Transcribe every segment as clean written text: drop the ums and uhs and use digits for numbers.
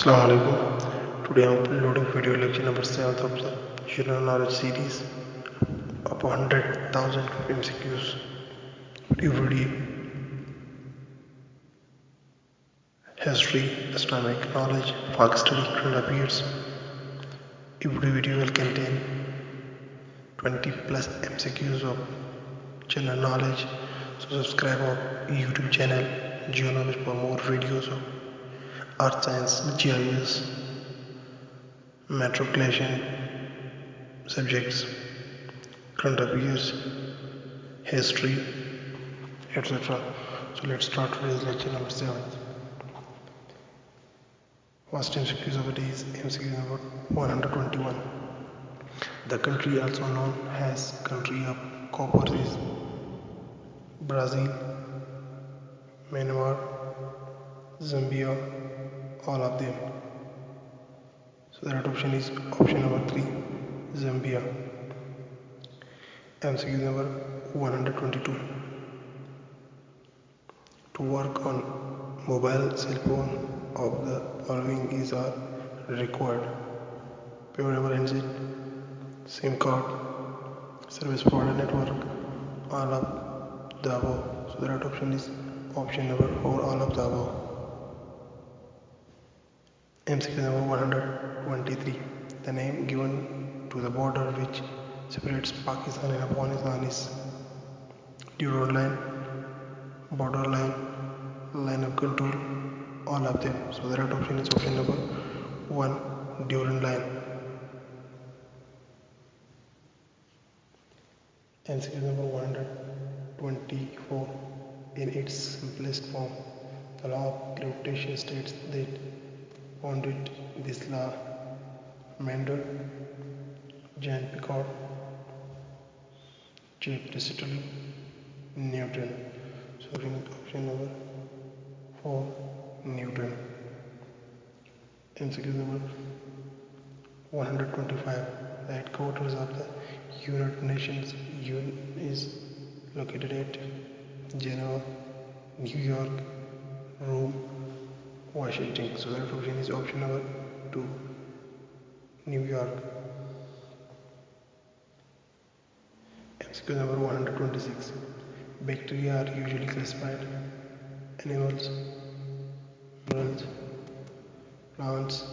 Assalamu alaikum. Today I am uploading video lecture number 7th of the general knowledge series of 100,000 MCQs. Every history, Islamic knowledge, Pak study, current affairs. Every video will contain 20 plus MCQs of general knowledge. So subscribe our YouTube channel GeoKnowledge for more videos of earth science, GIS, matriculation subjects, current affairs, history, etc. So let's start today's lecture number 7. First MCQs of the day is MCQ number 121. The country also known as country of copper is Brazil, Myanmar, Zambia, all of them. So the right option is option number 3, Zambia. MCQ number 122. To work on mobile cell phone of the following is required: portable handset, SIM card, service provider network, all of the above. So the right option is option number 4, all of the above. MCQ number 123. The name given to the border which separates Pakistan and Afghanistan is Durand line, border line, line of control, all of them. So the right option is option number 1, Durand line. MCQ number 124. In its simplest form, the law of gravitation states that founded this law Mendel, Jan Picard, J. Aristotle, Newton. So option number 4, Newton. MCQ number 125. The headquarters of the United Nations is located at Geneva, New York, Rome, Washington. So that option is option number 2, New York. MCQ number 126. Bacteria are usually classified: animals, minerals, plants,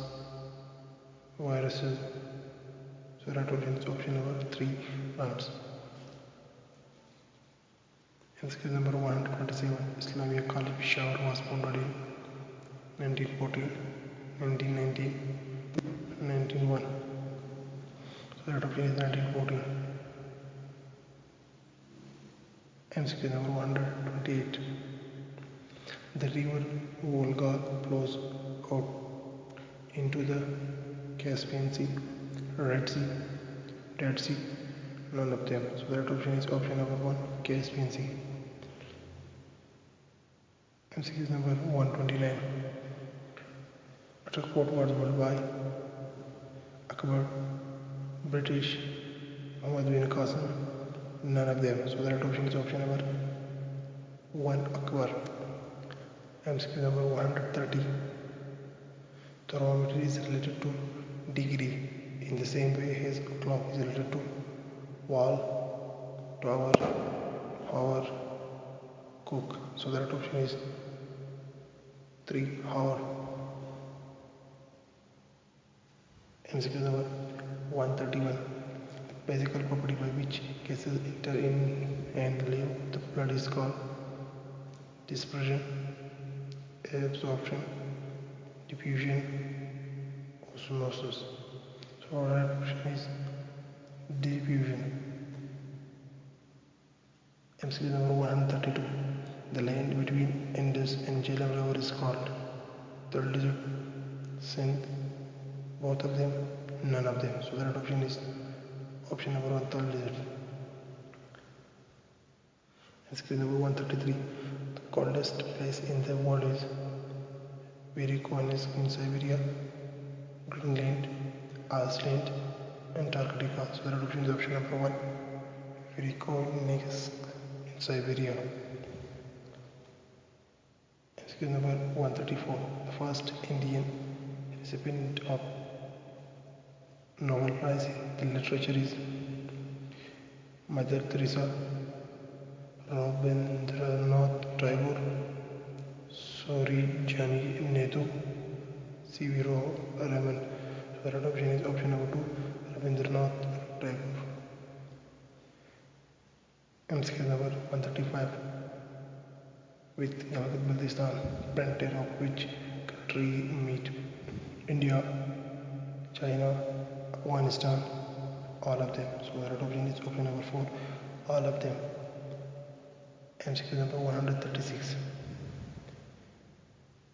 viruses. So that option is option number 3, plants. MCQ number 127. ISLAMIA College PESHAWAR was founded in 1914, 1919, 1901. So that option is 1914. MCQ number 128. The river Volga flows out into the Caspian Sea, Red Sea, Dead Sea, none of them. So that option is option number 1, Caspian Sea. MCQ number 129. Fort was built by Akbar, British, Muhammad bin Qasim, none of them. So the right option is option number 1, Akbar. MCQ number 130. Thermometer is related to degree in the same way as clock is related to wall, tower, hour, cook. So the right option is 3, hour. MCQ number 131. Physical property by which gases enter in and leave the blood is called dispersion, absorption, diffusion, osmosis. So our right option is diffusion. MCQ number 132. The land between Indus and JEHLUM river is called third desert, Sindh, both of them, none of them. So the right option is option number 1, third desert. MCQ number 133. The coldest place in the world is in Siberia, Greenland, Iceland, Antarctica. So the right option is option number 1, in Siberia. MCQ number 134. The first Indian recipient of Nobel Prize in Literature is Mother Teresa, Rabindranath Tagore, Sarojini Naidu, C.V. Raman. So the right option is option number 2, Rabindranath Tagore. MCQ number 135. With GILGIT Baltistan, frontier of which country meet India, China, Afghanistan, all of them. So the right option is option number 4, all of them. MCQ number 136.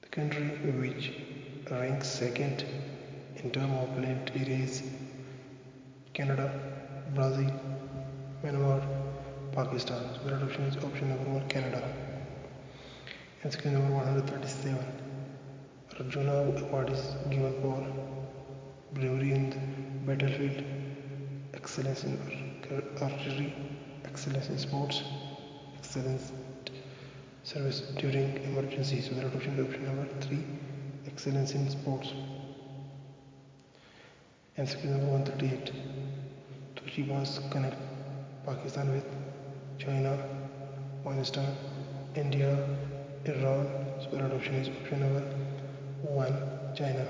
The country which ranks second in terms of land area is Canada, Brazil, Myanmar, Pakistan. So the right option is option number 1, Canada. MCQ number 137. Arjuna Award is given for bravery in the battlefield, excellence in archery, excellence in sports, excellence service during emergency. So the right option is option number 3, excellence in sports. MCQ number 138. TOCHI was connect Pakistan with China, Afghanistan, India, Iran. So the right option is option number 1, China.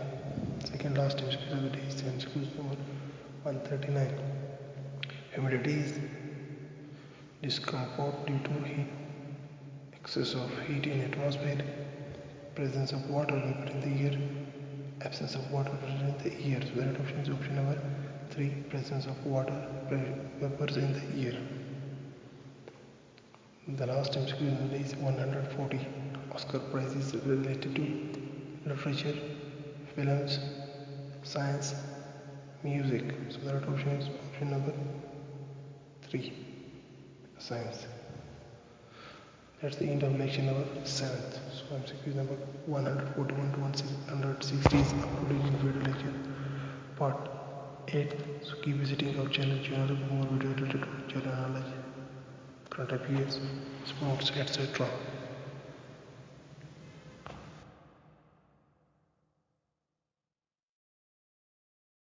Second last MCQ of the day is MCQ number 139. Humidity is discomfort due to heat, excess of heat in atmosphere, presence of water vapor in the air, absence of water vapor in the air. So the right option is option number 3, presence of water vapors in the air. The last MCQ of the day is 140. Oscar Prize is related to literature, films, science, music. So the right option is option number 3, science. That's the end of lecture number 7th. So MCQ number 141 to 160 is uploaded in video lecture part 8. So keep visiting our channel for more video related to general knowledge, current affairs, sports, etc.